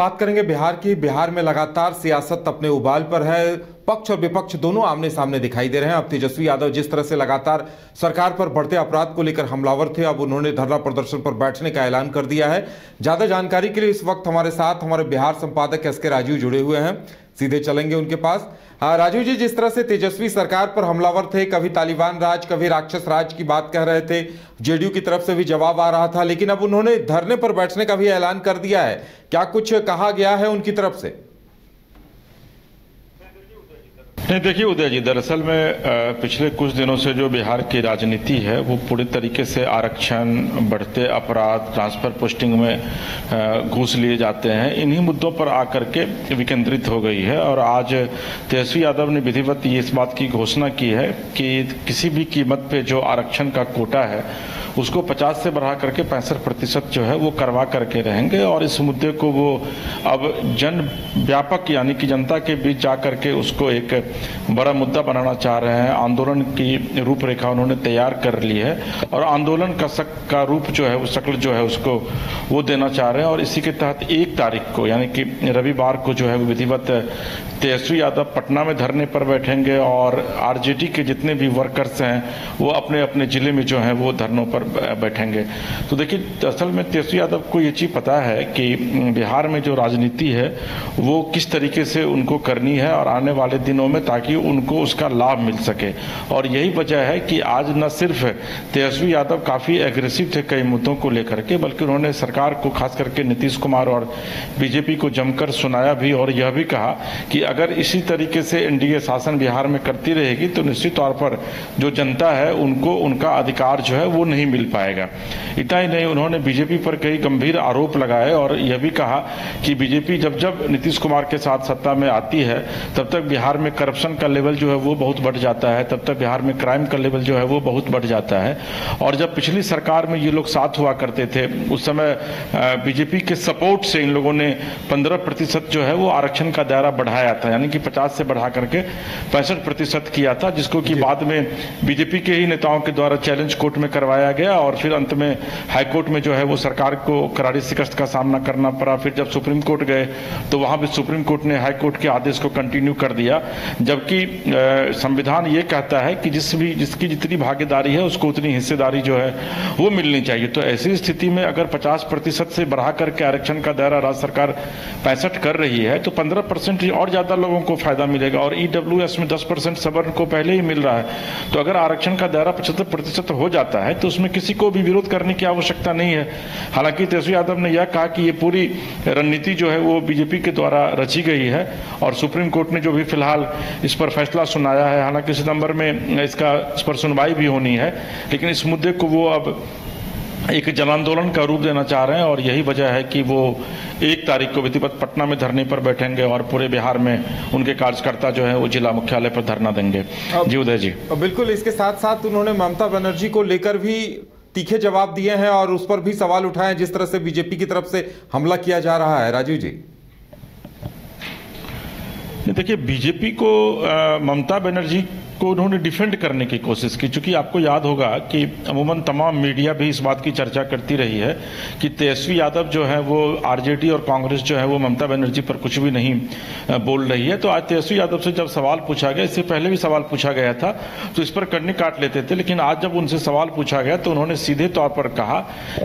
बात करेंगे बिहार की। बिहार में लगातार सियासत अपने उबाल पर है। पक्ष और विपक्ष दोनों आमने सामने दिखाई दे रहे हैं। अब तेजस्वी यादव जिस तरह से लगातार सरकार पर बढ़ते अपराध को लेकर हमलावर थे, अब उन्होंने धरना प्रदर्शन पर बैठने का ऐलान कर दिया है। ज्यादा जानकारी के लिए इस वक्त हमारे साथ हमारे बिहार संपादक एस के राजीव जुड़े हुए हैं। सीधे चलेंगे उनके पास। राजीव जी, जिस तरह से तेजस्वी सरकार पर हमलावर थे, कभी तालिबान राज कभी राक्षस राज की बात कह रहे थे, जेडीयू की तरफ से भी जवाब आ रहा था, लेकिन अब उन्होंने धरने पर बैठने का भी ऐलान कर दिया है। क्या कुछ कहा गया है उनकी तरफ से? नहीं, देखिए उदय जी, दरअसल में पिछले कुछ दिनों से जो बिहार की राजनीति है वो पूरी तरीके से आरक्षण, बढ़ते अपराध, ट्रांसफर पोस्टिंग में घूस लिए जाते हैं, इन्हीं मुद्दों पर आकर के विकेंद्रित हो गई है। और आज तेजस्वी यादव ने विधिवत इस बात की घोषणा की है कि किसी भी कीमत पे जो आरक्षण का कोटा है उसको 50 से बढ़ा करके 65% जो है वो करवा करके रहेंगे। और इस मुद्दे को वो अब जन व्यापक यानी कि जनता के बीच जा करके उसको एक बड़ा मुद्दा बनाना चाह रहे हैं। आंदोलन की रूपरेखा उन्होंने तैयार कर ली है और आंदोलन का रूप जो है वो शक्ल जो है उसको वो देना चाह रहे हैं। और इसी के तहत 1 तारीख को यानी कि रविवार को जो है वो विधिवत तेजस्वी यादव पटना में धरने पर बैठेंगे और आरजेडी के जितने भी वर्कर्स हैं वो अपने अपने जिले में जो है वो धरनों पर बैठेंगे। तो देखिए, असल में तेजस्वी यादव को ये चीज पता है कि बिहार में जो राजनीति है वो किस तरीके से उनको करनी है और आने वाले दिनों में, ताकि उनको उसका लाभ मिल सके। और यही वजह है कि आज न सिर्फ तेजस्वी यादव काफी एग्रेसिव थे कई मुद्दों को लेकर के, बल्कि उन्होंने सरकार को, खास करके नीतीश कुमार और बीजेपी को जमकर सुनाया भी और यह भी कहा कि अगर इसी तरीके से एनडीए शासन बिहार में करती रहेगी तो निश्चित तौर पर जो जनता है उनको उनका अधिकार जो है वो नहीं मिल पाएगा। इतना ही नहीं, उन्होंने बीजेपी पर कई गंभीर आरोप लगाए और यह भी कहा कि बीजेपी जब जब नीतीश कुमार के साथ सत्ता में आती है तब तक बिहार में करप्शन का लेवल जो है वो बहुत बढ़ जाता है, तब तक बिहार में क्राइम का लेवल जो है वो बहुत बढ़ जाता है। और जब पिछली सरकार में ये लोग साथ हुआ करते थे उस समय बीजेपी के सपोर्ट से इन लोगों ने 15% जो है वो आरक्षण का दायरा बढ़ाया था, यानी कि 50 से बढ़ा करके 65% किया था, जिसको कि बाद में बीजेपी के ही नेताओं के द्वारा चैलेंज कोर्ट में करवाया गया और फिर अंत में हाईकोर्ट में जो है वो सरकार को करारी शिकस्त का सामना करना पड़ा। फिर जब सुप्रीम कोर्ट गए तो वहां भी सुप्रीम कोर्ट ने हाईकोर्ट के आदेश को कंटिन्यू कर दिया, जबकि संविधान ये कहता है कि जिसकी जितनी भागीदारी है उसको उतनी हिस्सेदारी जो है वो मिलनी चाहिए। तो ऐसी स्थिति में अगर 50% से बढ़ा करके आरक्षण का दायरा राज्य सरकार 65 कर रही है तो 15% और ज्यादा लोगों को फायदा मिलेगा। और ईडब्ल्यूएस में 10% सवर्ण को पहले ही मिल रहा है। तो अगर आरक्षण का दायरा 75% हो जाता है तो उसमें किसी को भी विरोध करने की आवश्यकता नहीं है। हालांकि तेजस्वी यादव ने यह कहा कि ये पूरी रणनीति जो है वो बीजेपी के द्वारा रची गई है और सुप्रीम कोर्ट ने जो भी फिलहाल इस पर फैसला सुनाया है, हालांकि सितंबर में इस पर सुनवाई भी होनी है, लेकिन इस मुद्दे को वो अब एक जन आंदोलन का रूप देना चाह रहे हैं। और यही वजह है कि वो 1 तारीख को विधिवत पटना में धरने पर बैठेंगे और पूरे बिहार में उनके कार्यकर्ता जो है वो जिला मुख्यालय पर धरना देंगे। जी उदय जी, बिल्कुल। इसके साथ साथ उन्होंने ममता बनर्जी को लेकर भी तीखे जवाब दिए हैं और उस पर भी सवाल उठाए जिस तरह से बीजेपी की तरफ से हमला किया जा रहा है। राजीव जी, देखिए, बीजेपी को ममता बनर्जी को उन्होंने डिफेंड करने की कोशिश की, चूंकि आपको याद होगा कि अमूमन तमाम मीडिया भी इस बात की चर्चा करती रही है कि तेजस्वी यादव जो है वो आरजेडी और कांग्रेस जो है वो ममता बनर्जी पर कुछ भी नहीं बोल रही है। तो आज तेजस्वी यादव से जब सवाल पूछा गया, इससे पहले भी सवाल पूछा गया था तो इस पर कन्नी काट लेते थे, लेकिन आज जब उनसे सवाल पूछा गया तो उन्होंने सीधे तौर पर कहा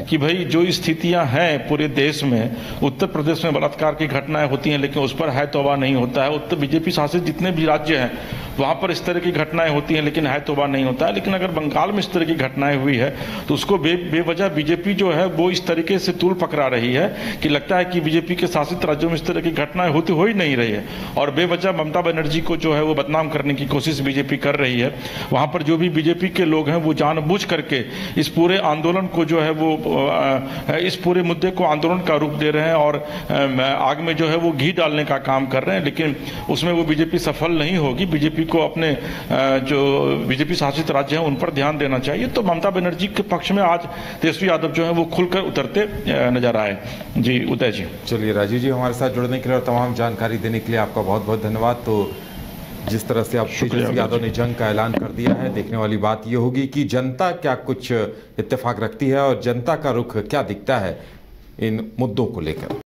कि भाई जो स्थितियां हैं पूरे देश में, उत्तर प्रदेश में बलात्कार की घटनाएं होती हैं लेकिन उस पर है तौबा नहीं होता है, उत्तर बीजेपी शासित जितने भी राज्य हैं वहां पर इस तरह की घटनाएं होती हैं लेकिन है तौबा नहीं होता है। लेकिन अगर बंगाल में इस तरह की घटनाएं हुई है तो उसको बेवजह बीजेपी जो है वो इस तरीके से तूल पकड़ा रही है कि लगता है कि बीजेपी के शासित राज्यों में इस तरह की घटनाएं होती हो ही नहीं रही है और बेवजह ममता बनर्जी को जो है वो बदनाम करने की कोशिश बीजेपी कर रही है। वहां पर जो भी बीजेपी के लोग हैं वो जानबूझ करके इस पूरे आंदोलन को जो है वो इस पूरे मुद्दे को आंदोलन का रूप दे रहे हैं और आग में जो है वो घी डालने का काम कर रहे हैं, लेकिन उसमें वो बीजेपी सफल नहीं होगी। बीजेपी को अपने जो बीजेपी शासित राज्य हैं उन पर ध्यान देना चाहिए। तो ममता बनर्जी के पक्ष में आज तेजस्वी यादव जो है वो खुलकर उतरते नजर आए। जी उदय जी, चलिए राजीव जी, हमारे साथ जुड़ने के लिए और तमाम जानकारी देने के लिए आपका बहुत बहुत धन्यवाद। तो जिस तरह से अब तेजस्वी यादव ने जंग का ऐलान कर दिया है, देखने वाली बात यह होगी कि जनता क्या कुछ इत्तेफाक रखती है और जनता का रुख क्या दिखता है इन मुद्दों को लेकर।